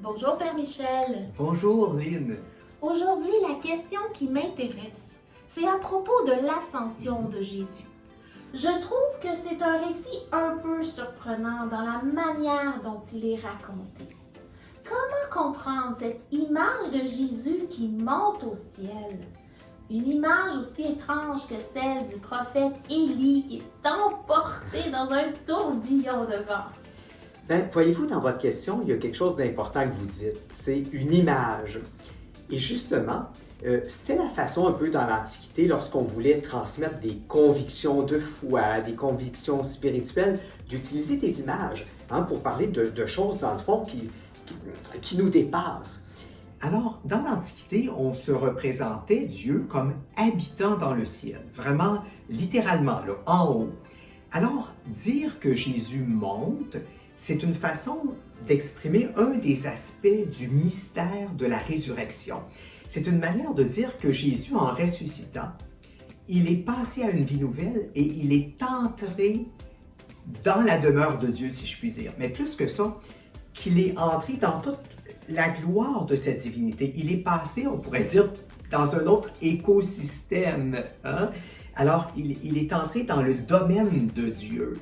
Bonjour Père Michel. Bonjour Lynn. Aujourd'hui, la question qui m'intéresse, c'est à propos de l'ascension de Jésus. Je trouve que c'est un récit un peu surprenant dans la manière dont il est raconté. Comment comprendre cette image de Jésus qui monte au ciel? Une image aussi étrange que celle du prophète Élie qui est emporté dans un tourbillon de vent. Voyez-vous, dans votre question, il y a quelque chose d'important que vous dites. C'est une image. Et justement, c'était la façon un peu dans l'Antiquité, lorsqu'on voulait transmettre des convictions de foi, des convictions spirituelles, d'utiliser des images pour parler de choses, dans le fond, qui nous dépassent. Alors, dans l'Antiquité, on se représentait Dieu comme habitant dans le ciel, vraiment littéralement, là, en haut. Alors, dire que Jésus monte, c'est une façon d'exprimer un des aspects du mystère de la résurrection. C'est une manière de dire que Jésus, en ressuscitant, il est passé à une vie nouvelle et il est entré dans la demeure de Dieu, si je puis dire. Mais plus que ça, qu'il est entré dans toute la gloire de cette divinité. Il est passé, on pourrait dire, dans un autre écosystème. Alors, il est entré dans le domaine de Dieu.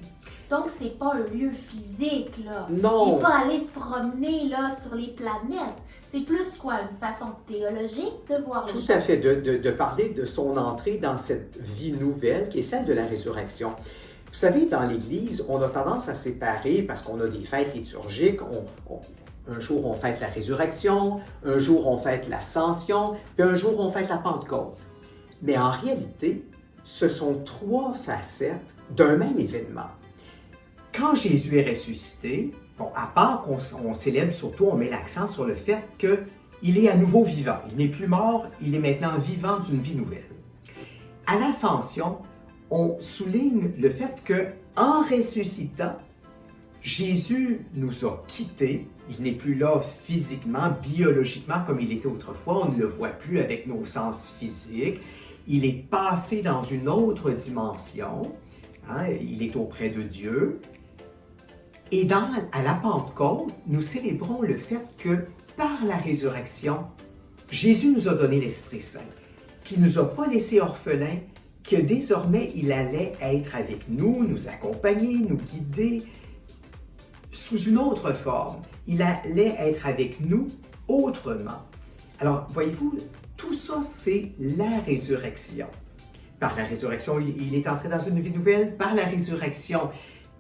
Donc, c'est pas un lieu physique, là. Non. Il n'est pas allé se promener, là, sur les planètes. C'est plus, quoi, une façon théologique de voir les choses. Tout à fait, de parler de son entrée dans cette vie nouvelle qui est celle de la résurrection. Vous savez, dans l'Église, on a tendance à séparer parce qu'on a des fêtes liturgiques. Un jour, on fête la résurrection, un jour, on fête l'ascension, puis un jour, on fête la Pentecôte. Mais en réalité, ce sont trois facettes d'un même événement. Quand Jésus est ressuscité, bon, à part qu'on célèbre surtout, on met l'accent sur le fait qu'il est à nouveau vivant. Il n'est plus mort, il est maintenant vivant d'une vie nouvelle. À l'ascension, on souligne le fait qu'en ressuscitant, Jésus nous a quittés. Il n'est plus là physiquement, biologiquement comme il était autrefois. On ne le voit plus avec nos sens physiques. Il est passé dans une autre dimension. Il est auprès de Dieu. Et à la Pentecôte, nous célébrons le fait que par la résurrection, Jésus nous a donné l'Esprit Saint, qui ne nous a pas laissés orphelins, que désormais il allait être avec nous, nous accompagner, nous guider sous une autre forme. Il allait être avec nous autrement. Alors, voyez-vous, tout ça, c'est la résurrection. Par la résurrection, il est entré dans une vie nouvelle. Par la résurrection,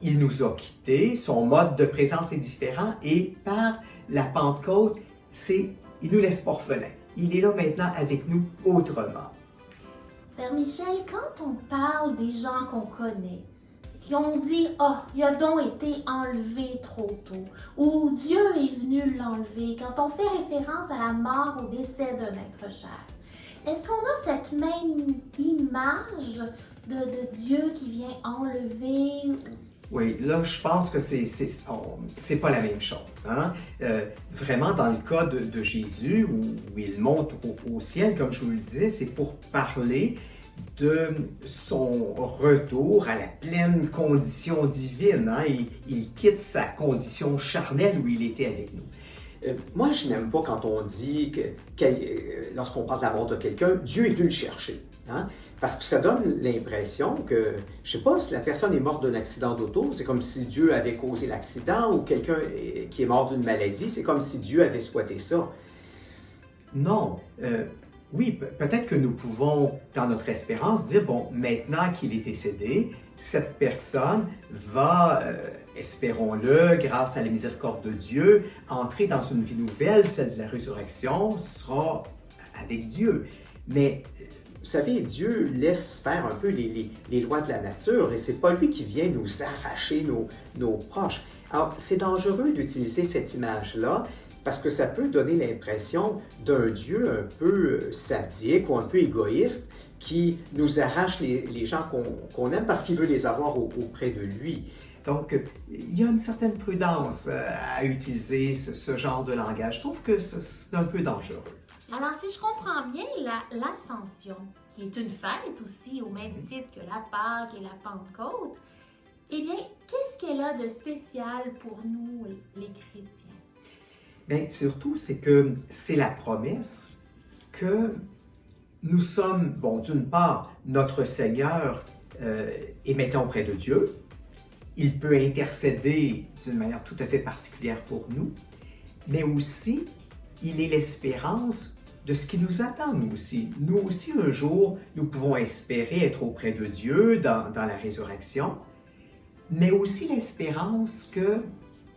il nous a quittés, son mode de présence est différent et par la Pentecôte, il nous laisse pas orphelins. Il est là maintenant avec nous autrement. Père Michel, quand on parle des gens qu'on connaît, qui ont dit « Ah, il a donc été enlevé trop tôt » ou « Dieu est venu l'enlever », quand on fait référence à la mort, au décès d'un être cher, est-ce qu'on a cette même image de Dieu qui vient enlever? Oui, là, je pense que c'est pas la même chose. Vraiment, dans le cas de Jésus, où il monte au ciel, comme je vous le disais, c'est pour parler de son retour à la pleine condition divine. Il quitte sa condition charnelle où il était avec nous. Moi, je n'aime pas quand on dit lorsqu'on parle de la mort de quelqu'un, Dieu est venu le chercher. Parce que ça donne l'impression que, je ne sais pas, si la personne est morte d'un accident d'auto, c'est comme si Dieu avait causé l'accident, ou quelqu'un qui est mort d'une maladie, c'est comme si Dieu avait souhaité ça. Non. Oui, peut-être que nous pouvons, dans notre espérance, dire, bon, maintenant qu'il est décédé, cette personne va, espérons-le, grâce à la miséricorde de Dieu, entrer dans une vie nouvelle, celle de la résurrection, sera avec Dieu. Mais vous savez, Dieu laisse faire un peu les lois de la nature et c'est pas lui qui vient nous arracher nos proches. Alors, c'est dangereux d'utiliser cette image-là parce que ça peut donner l'impression d'un Dieu un peu sadique ou un peu égoïste qui nous arrache les gens qu'on aime parce qu'il veut les avoir auprès de lui. Donc, il y a une certaine prudence à utiliser ce genre de langage. Je trouve que c'est un peu dangereux. Alors, si je comprends bien, l'Ascension, qui est une fête aussi au même titre que la Pâque et la Pentecôte, eh bien, qu'est-ce qu'elle a de spécial pour nous, les chrétiens? Bien, surtout, c'est que c'est la promesse que nous sommes, bon, d'une part, notre Seigneur est maintenant auprès de Dieu. Il peut intercéder d'une manière tout à fait particulière pour nous, mais aussi, il est l'espérance de ce qui nous attend, nous aussi. Nous aussi, un jour, nous pouvons espérer être auprès de Dieu dans la résurrection, mais aussi l'espérance que,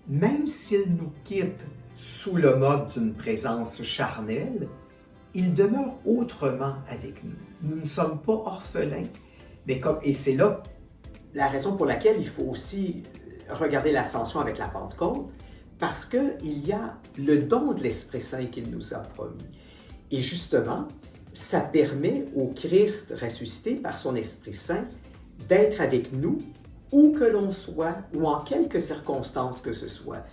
même s'il nous quitte sous le mode d'une présence charnelle, il demeure autrement avec nous. Nous ne sommes pas orphelins, mais et c'est là la raison pour laquelle il faut aussi regarder l'ascension avec la Pentecôte, parce qu'il y a le don de l'Esprit Saint qu'il nous a promis. Et justement, ça permet au Christ ressuscité par son Esprit Saint d'être avec nous où que l'on soit ou en quelque circonstances que ce soit.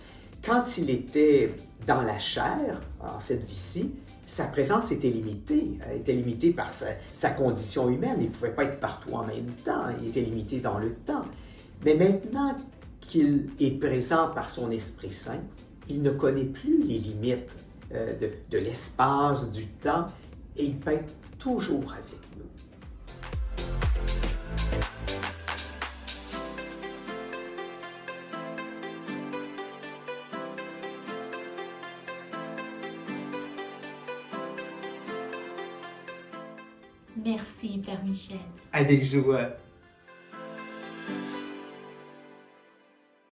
Quand il était dans la chair, en cette vie-ci, sa présence était limitée par sa condition humaine. Il ne pouvait pas être partout en même temps, il était limité dans le temps. Mais maintenant qu'il est présent par son Esprit Saint, il ne connaît plus les limites de l'espace, du temps, et il peut être toujours avec nous. Merci, Père Michel. avec joie.